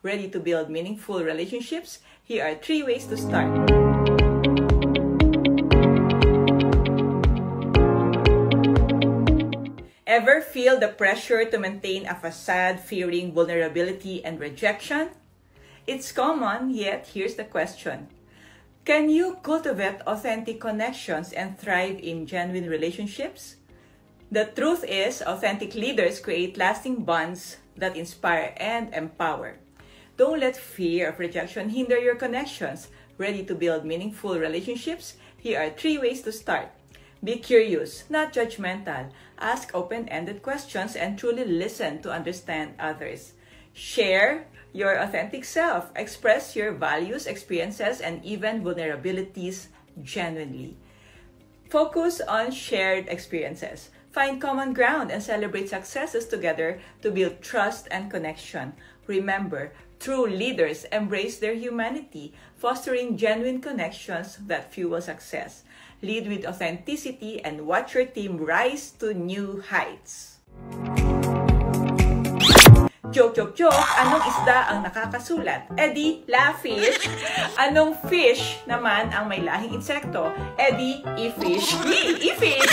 Ready to build meaningful relationships? Here are 3 ways to start. Ever feel the pressure to maintain a facade, fearing vulnerability and rejection? It's common, yet here's the question. Can you cultivate authentic connections and thrive in genuine relationships? The truth is, authentic leaders create lasting bonds that inspire and empower. Don't let fear of rejection hinder your connections. Ready to build meaningful relationships? Here are 3 ways to start. Be curious, not judgmental. Ask open-ended questions and truly listen to understand others. Share your authentic self. Express your values, experiences, and even vulnerabilities genuinely. Focus on shared experiences. Find common ground and celebrate successes together to build trust and connection. Remember, true leaders embrace their humanity, fostering genuine connections that fuel success. Lead with authenticity and watch your team rise to new heights. Joke, joke, joke! Anong isda ang nakakasulat? Di, lafish. Anong fish naman ang may lahing insekto? Di, e-fish. E-fish!